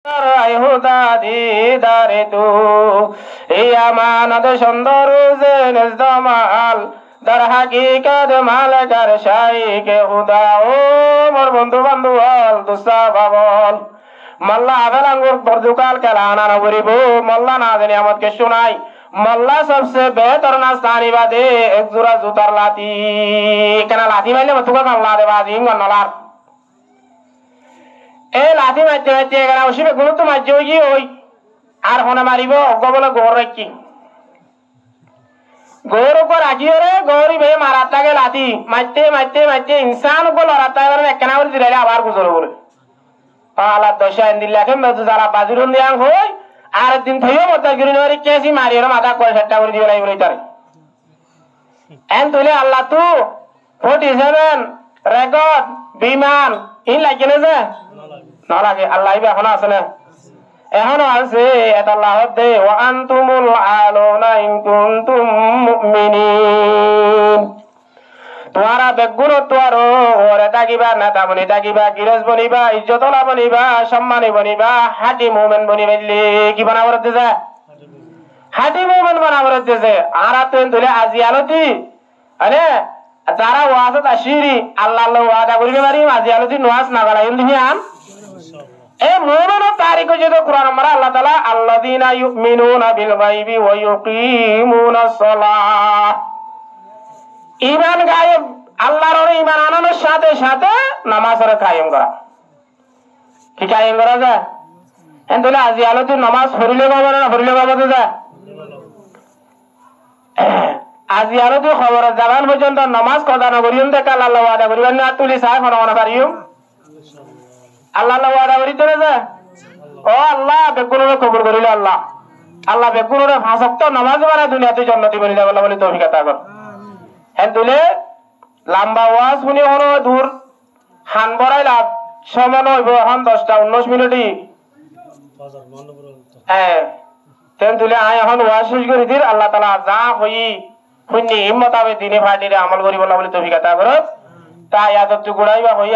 হুদা দিদারে তু এই আমানত সুন্দর জেনজমাল দার হাকিকত মালকার শাইকে হুদা ও মোর বন্ধু বান্ধব দুসা বাবল মল্লা আবেল আঙ্গুর বরদুকাল কেলানা নবরিব মল্লা না জানি আমাকে শোনাই মল্লা সবসে বেহতর নাস্তানি বাদে এক জোড়া জুতার লাতি কেন লাথি মাইলে মতুকা মাল্লা দে বাজি গন্নলার এ লাথি মারতে মারতে এখানে ওসিবে গুরুত্ব মারছে ওই কি ওই আর হনে মারিব অজ্ঞ বলে গৌর রাখি গৌর উপর রাখিও রে গৌরী বে মারার তাকে লাথি মারতে মারতে মারতে ইনসান উপর লড়ার তাকে একখানা করে দিলে আবার গুজর বলে আল্লাহ দশা দিল্লাকে যারা বাজুরন দিয়াং হই আর দিন থইও মতো গিরি নরি কেসি মারিও মাথা করে সেটা করে দিও নাই বলে তারে এন তুলে আল্লাহ তু 47 রেকর্ড বিমান ইন লাগে না যে না লাগে আল্লাহ এখন আছে না এখনো আছে এটা আল্লাহ দে ওয়া আনতুমুল আলুনা ইন কুনতুম মুমিনিন তোমারা বেগুন তোয়ারো ওরে দাগিবা নেতা বনি দাগিবা গিরজ বনিবা ইজ্জতলা বনিবা সম্মানী বনিবা হাটি মুমেন বনিবাইলে কি বানাবার দিছে হাটি মুমেন বানাবার দিছে আর তুই তুলে আজি আলতি আরে যারা ওয়াজত আসিরি আল্লাহ আল্লাহ ওয়াদা করিবে পারি আজি আলতি নোয়াজ না গলাইন দিবি আন এ মুমিনের তারিখ যেটা কুরআন আমরা আল্লাহ তাআলা আল্লাযিনা ইউমিনুনা বিল গায়বি ওয়া ইউকিমুনাস সালাহ ঈমান গায়েব আল্লাহর ঈমান আনানোর সাথে সাথে নামাজের কায়েম করা কি কায়েম করা যায় এন্ডলে আজি আলোতে নামাজ পড়িলে বাবা না পড়িলে বাবা তো যা আজি আলোতে খবর জানান পর্যন্ত নামাজ কদা না করিও দেখা আল্লাহ ওয়াদা করিবেন না তুলি সাহেব কোন কোন পারিও আল্লাহ ওয়াদা করি তো যা ও আল্লাহ বেগুনরে কবুল করিলে আল্লাহ আল্লাহ বেগুনরে ফাঁসক্ত নামাজ বানা দুনিয়াতে জান্নাতি বনি যাবে বলে তৌফিক আতা কর হেতুলে লম্বা ওয়াজ শুনি হলো দূর হান বড়াই লাভ সমান হইব এখন 10টা 19 মিনিটই হ্যাঁ তেন তুলে আয় এখন ওয়াজ শেষ করে দির আল্লাহ তাআলা যা হই শুনি হিম্মত হবে দিনে ফাটিরে আমল করিব বলে তৌফিক আতা করো তাই আদত গুড়াইবা হই